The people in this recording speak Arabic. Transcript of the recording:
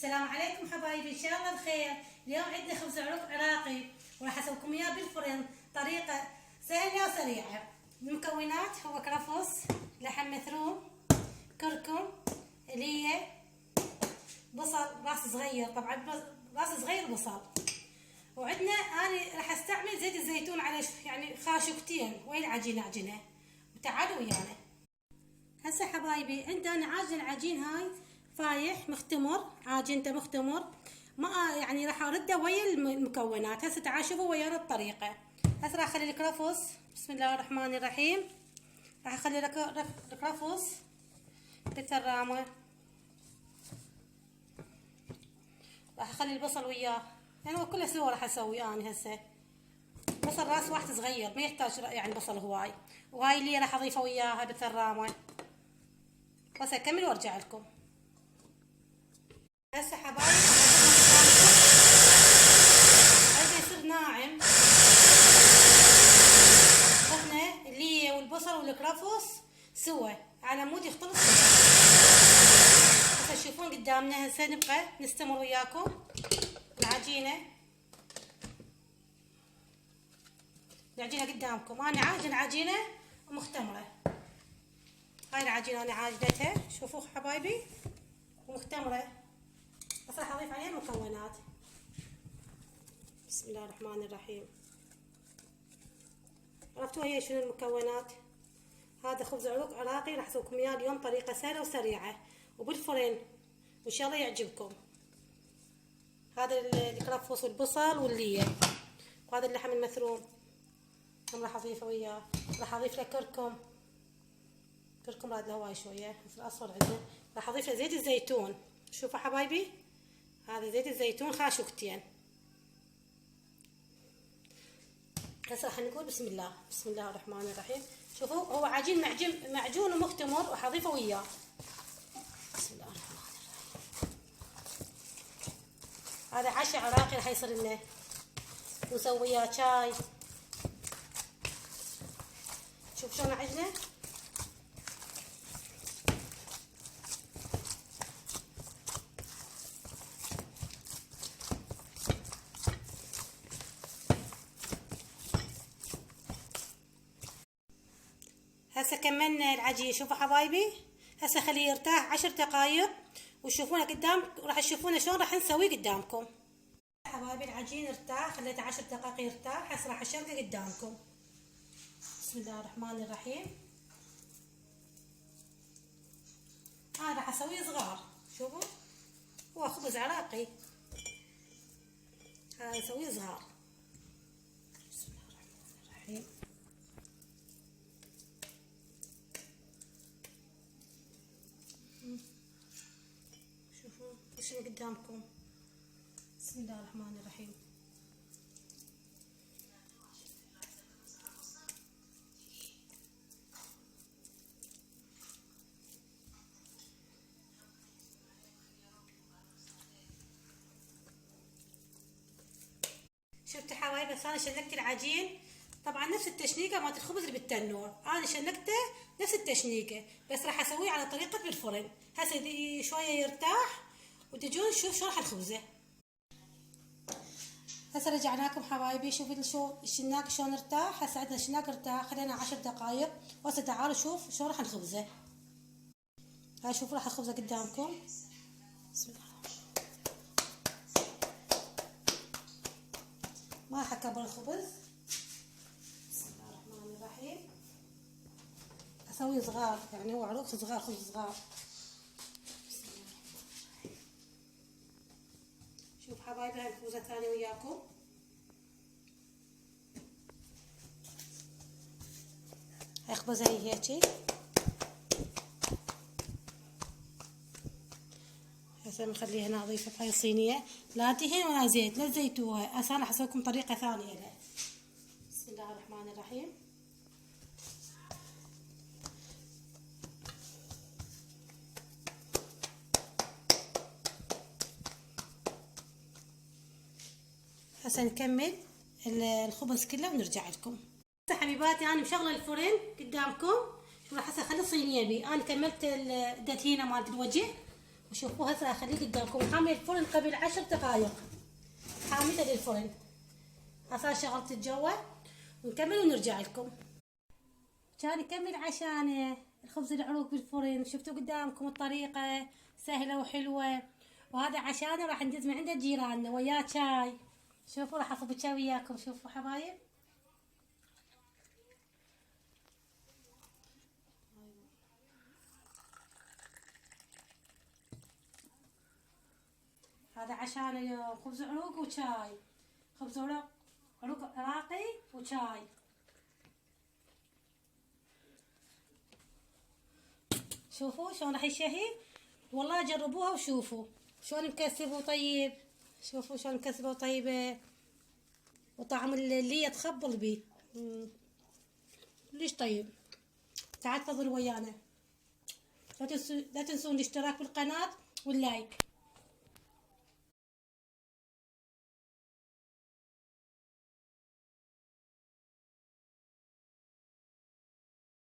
السلام عليكم حبايبي، ان شاء الله بخير. اليوم عندنا خبز عروق عراقي وراح اسويكم اياه بالفرن طريقه سهله وسريعه. المكونات هو كرفس، لحم مثروم، كركم، ليه، بصل راس صغير، طبعا راس صغير بصل. وعندنا انا راح استعمل زيت الزيتون على يعني خاشوقتين وين العجينه عجنه. وتعالوا ويانا. هسه حبايبي عندنا عاجن العجين هاي فايح مختمر، عاجنته مختمر، ما يعني راح ارده ويا المكونات. هسه تعالوا شوفوا ويانا الطريقه. هسه راح اخلي الكرفس، بسم الله الرحمن الرحيم، راح اخلي الكرفس بالثرامه، راح اخلي البصل وياه، يعني هو كله سوا راح اسوي انا هسه. بصل راس واحد صغير ما يحتاج يعني بصل هواي، وهاي اللي راح اضيفه وياها بالثرامه. بس اكمل وارجع لكم. هسه حبايبي عايزه يصير ناعم، احنا اللي والبصل والكرفس سوا على مود يختلط. هسه تشوفون قدامنا. هسه نبقى نستمر وياكم العجينه. العجينه قدامكم، انا عاجن عجينه مختمره. هاي العجينه انا عاجنتها، شوفوا حبايبي ومختمره. بس راح اضيف عليها المكونات. بسم الله الرحمن الرحيم. عرفتوا هي شنو المكونات؟ هذا خبز عروق عراقي راح اسويكم اياه اليوم طريقه سهله وسريعه وبالفرن، وان شاء الله يعجبكم. هذا الكرفس والبصل والليه، وهذا اللحم المثروم هم راح اضيفه وياه. راح اضيف له كركم راد له هواي شويه مثل الاصفر عندنا. راح اضيف له زيت الزيتون، شوفوا حبايبي هذا زيت الزيتون خاشوقتين. هسه راح نقول بسم الله الرحمن الرحيم. شوفوا هو عجين معجون ومختمر، راح اضيفه وياه. بسم الله الرحمن الرحيم. هذا عشاء عراقي راح يصير لنا، ونسوي وياه شاي. شوف شلون عجنه. هسه كملنا العجين. شوفوا حبايبي هسه خليه يرتاح 10 دقائق وتشوفونه قدام، راح تشوفونه شلون راح نسويه قدامكم. حبايبي العجين ارتاح، خليته 10 دقائق يرتاح. هسه راح اشغله قدامكم. بسم الله الرحمن الرحيم. انا راح اسويه صغار، شوفوا هو خبز عراقي، هذا نسويه صغار. بسم الله الرحمن الرحيم. شوفوا شنو قدامكم. بسم الله الرحمن الرحيم. شفتوا حبايبي بس انا شنكت العجين طبعا نفس التشنيقه مالت الخبز اللي بالتنور، انا شنكته نفس التشنيقه بس راح اسويه على طريقه بالفرن. هسه شويه يرتاح وتجون نشوف شو راح نخبزه. هسه رجعناكم حبايبي، شوفوا شو الشناق شلون ارتاح. هسه عندنا الشناق ارتاح، خلينا 10 دقائق. وهسه تعالوا شوف شو راح نخبزه. هاي شوفوا راح اخبزه قدامكم. بسم الله. ما راح اكبر الخبز. بسم الله الرحمن الرحيم. اسوي صغار، يعني هو عروق صغار، خبز صغار. بسم الله الرحمن الرحيم. شوف حبايبي هاي الخبزه الثانيه وياكم. هاي خبزه هي هيجي. هسه نخليها هنا اضيفها في هاي الصينيه، لا دهن ولا زيت، لا تزيتوها. هسه انا حسويكم طريقه ثانيه لها. بسم الله الرحمن الرحيم. هسه نكمل الخبز كله ونرجع لكم. هسه حبيباتي انا مشغله الفرن قدامكم. شوفوا راح اخلي الصينيه بي. انا كملت الدهينه مالت الوجه وشوفوا هسه اخليه قدامكم حامي الفرن قبل 10 دقائق، حاميته للفرن. هسه شغلت الجوال ونكمل ونرجع لكم. كان نكمل عشانه الخبز العروق بالفرن، شفتوا قدامكم الطريقة سهلة وحلوة. وهذا عشانه راح ندز من عند جيراننا وياه شاي. شوفوا راح اصب شاي وياكم، شوفوا حبايب. هذا عشانه اليوم خبز عروق وشاي، خبز عروق عراقي وشاي. شوفوا شلون راح يشهي، والله جربوها وشوفوا شلون مكسب وطيب. شوفوا شلون مكسبه وطيبه، وطعم اللي يتخبل بيه ليش طيب. تعال تفضلوا ويانا، لا تنسون الاشتراك بالقناة واللايك.